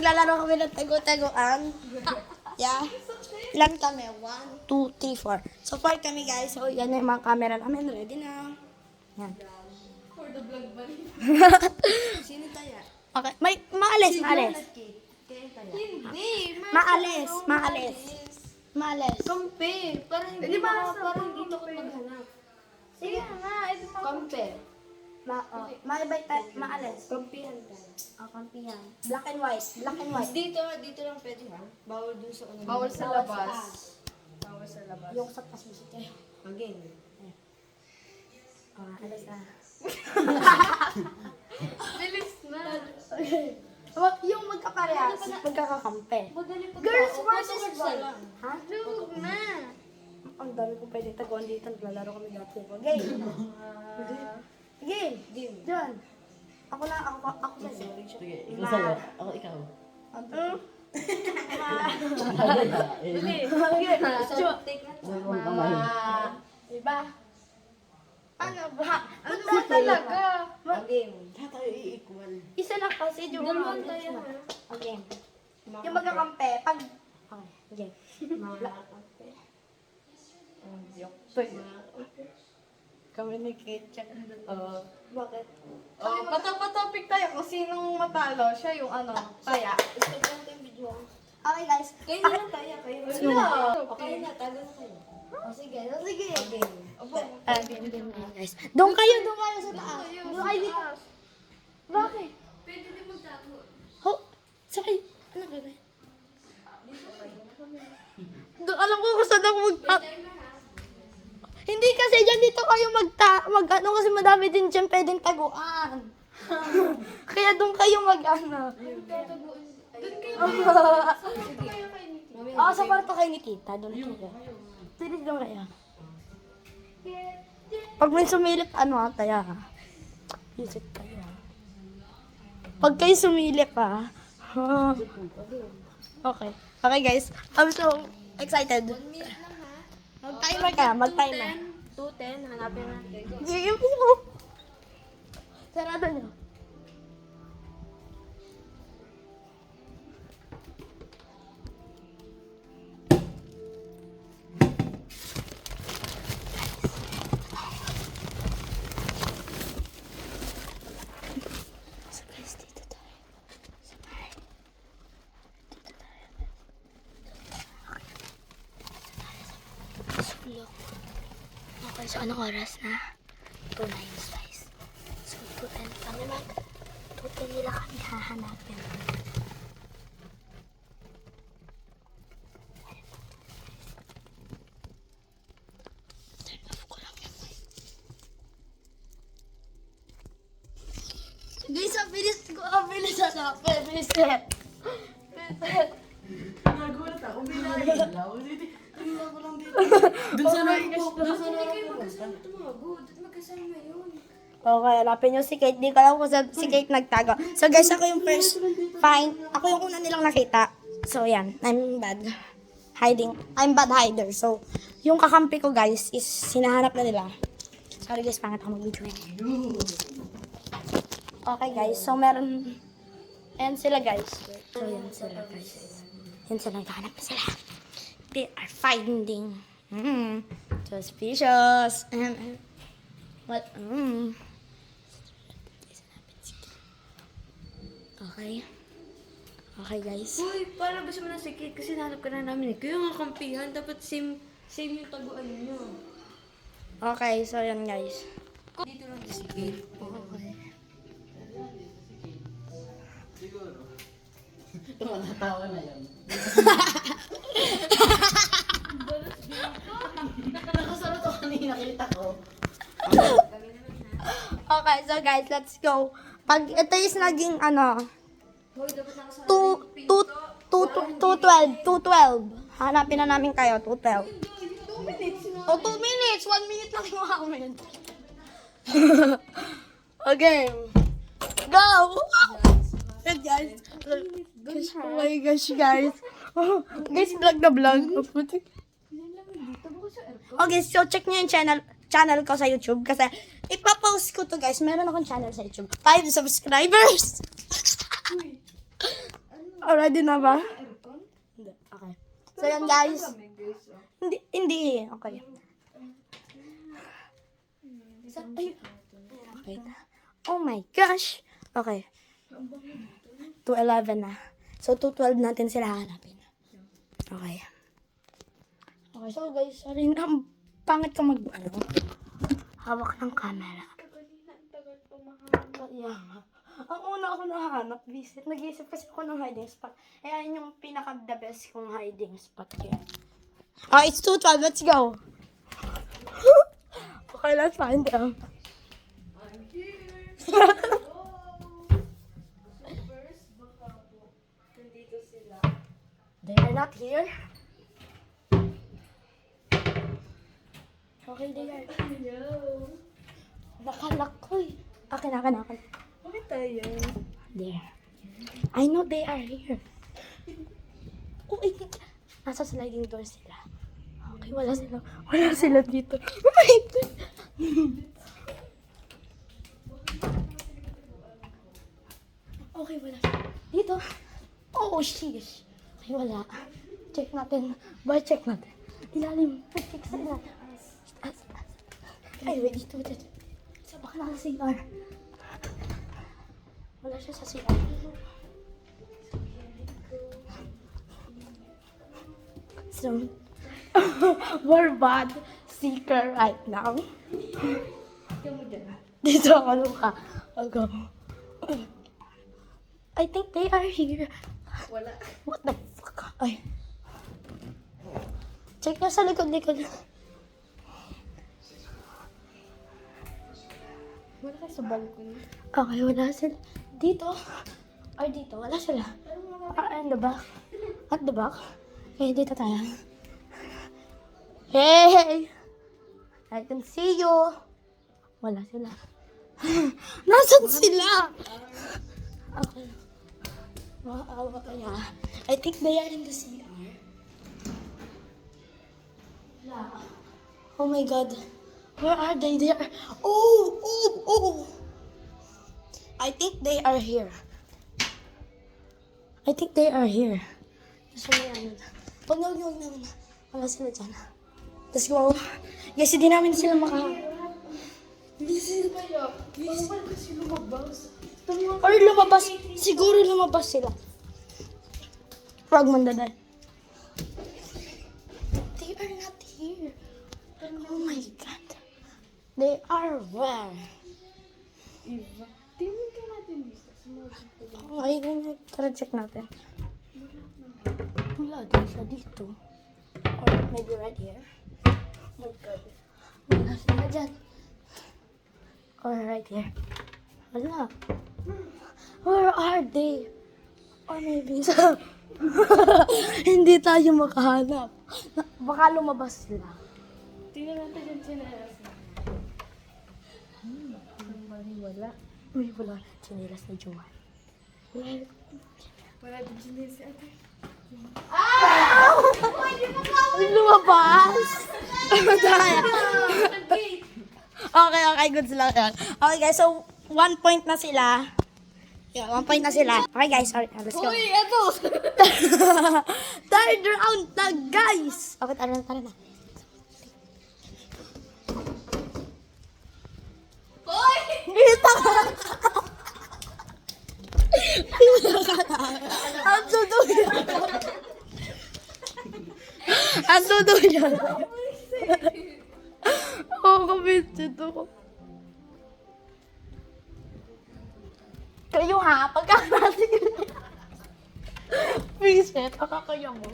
maglalaro kami ng tago-taguan. Yeah. Ilan kami? 1, 2, 3, 4. So, 4 kami, guys. So, yan yung mga camera namin. Ready na. Yan. For the vlog ba? Sino kaya? Okay. Maalis. Hindi. Maalis. Compare. Parang hindi parang dito ko maghanap. Sige nga. Compare. Maalis. Kampihan tayo. Kampihan. Black and white. Dito lang pwede ha? Bawal dun sa ano. Bawal sa labas. Bawal sa labas. Yung sa pasisip kayo. Again. Alis na. Bilis na. Yung magkaparehas, magkakakampi. Girls versus boys. Ha? Lug na. Ang dami kong pwede taguan dito. Naglalaro kami dati. Game. Game. Diyan. Ako na. Sige, ikaw sa'yo. Ako ikaw. Take na. Dalawang kamay. Diba? Ano ba? Ano ba talaga? Game. Lahat tayo i-equal. Isa lang kasi yung Dalawang tayo ha? Game. Yung magkakampi, pag... Okay, game. Communicate check. Bakit? Patapatopic tayo kung sinong matalo. Siya yung taya. Okay guys. Kayo na lang taya. Kayo na. Tago na kayo. Sige. Opo. Guys. Doon kayo sa taas. Doon kayo dito. Bakit? Pwede din magtago. Sakay. Ano gagawin? Doon, alam ko kung saan ako Hindi kasi dyan dito kayo mag-ano kasi madami din dyan pwedeng taguan. Kaya doon kayo mag-ano. Doon kayo. Sa kwarto kayo ni Tita. Doon kayo. Tinig doon kayo. Pag may sumilip, taya ka. Visit kayo. Pag kayo sumilip, Okay. Okay, guys. I'm so excited. 1 minute lang ha. Mag-timer ka. Mag-timer. 2:10. Hanapin natin. Sige mo. Sarado nyo. So guys, dito tayo. Sa bahay. Dito tayo. Sulok. Okay, so anong oras na? 2:09 guys. So 2:10 kami 2:10 nila kami hahanapin. Turn off ko lang yan. Guys, ang bilis ko. Ang bilis hanapin. Biset. Nagulat ako. Binahilaw. Tingnan ko lang dito. Doon sa Magkasama yun. Okay, hanapin nyo si Kate. Di ko alam kung saan si Kate nagtago. So guys, ako yung first find. Ako yung una nilang nakita. So yan, I'm bad hider. So, yung kakampi ko guys is sinahanap na nila. Sorry guys, pangat ako mag-video. Okay guys, so meron. Ayan sila guys. So yan sila guys. Yan sila, naghahanap na sila. They are finding. Suspicious. What? Okay. Okay, guys. Uy, para ba siya manasikit? Kasi nahanap ka na namin eh. Kaya nga kampihan, dapat same yung taguan nyo. Okay, so yan, guys. Dito lang sikit. Okay. Siguro. Tumatawa na yan. Nakasarot ako kanina, kita ko. Okay, so guys, let's go. Pag ito is naging, Hoy, dapat nakasarap 2:12. Hanapin na namin kayo, 2:12. 2 minutes na. 2 minutes. 1 minute lang yung amin. Okay. Go! Good, guys. Oh my gosh, guys. Guys, vlog na vlog. Okay, so check nyo yung channel ko sa YouTube kasi ipapost ko to guys. Meron akong channel sa YouTube. 5 subscribers. Ready na ba? Hindi. Okay. So yan guys. Hindi. Okay. So, ay. Okay. Oh my gosh. Okay. 2:11 na. So 2:12 natin sila hanapin. Okay. Okay, so guys, sorry na. Pangit ka hawak ng camera. Kaya nga. Ang una ako nahanap, visit. Nag-iisip kasi ako ng hiding spot. Eh, ayun yung pinaka-the best kong hiding spot. Kaya. It's 2:12. Let's go. Okay, let's find them. I'm here. First, baka po. Nandito sila. They are not here. Okay, they are. Hello. Nakalak ko eh. Akin. Bakit tayo? There. I know they are here. Oh, I think nasa sliding door sila. Okay, wala sila dito. Oh my God. Okay, wala. Dito. Oh, sheesh. Okay, wala. Check natin. Check natin. Ilalim. Check sa ilalim. Ay, wait, dito. Sa baka nasa CR. Wala siya sa CR. So, we're bad seeker right now. Dito ako luka. Ako. I think they are here. Wala. What the fuck? Ay. Check nyo sa likod. Wala kayo sa balcony. Okay, wala sila. Dito. Or dito. Wala sila. In the back. At the back. Okay, dito tayo. Hey! I can see you. Wala sila. Nasaan sila? Okay. Maawa kaya. I think they are in the CR. Wala. Oh my God. Where are they? They are... Oh! I think they are here. Gusto mo yan. Huwag na. Wala sila dyan. Let's go. Guys, hindi namin sila Busy kayo. Busy kasi lumabas. Or lumabas. Siguro lumabas sila. Frog mandadal. They are not here. Oh my God. They are where? Iba. Tingnan ka natin dito. Okay, tara check natin. Wala din siya dito. Or maybe right here. Oh my God. Wala sila dyan. Or right here. Wala. Where are they? Or maybe sa... Hindi tayo makahanap. Baka lumabas sila. Tingnan natin yung chinelas na. Wala. Uy, wala. Chinelas na Joanne. Wala din chinelas si ate. Lumabas! Okay, good sila yan. Okay guys, so 1 point na sila. Yeah, 1 point na sila. Okay guys, sorry. Let's go. Uy, ito! Third round na guys! Okay, tara na. Uy! Dito! Ang dudo yan. Oo, kabitsit ako. Kayo ha, pagkakasin. Visit, kakakaya mo.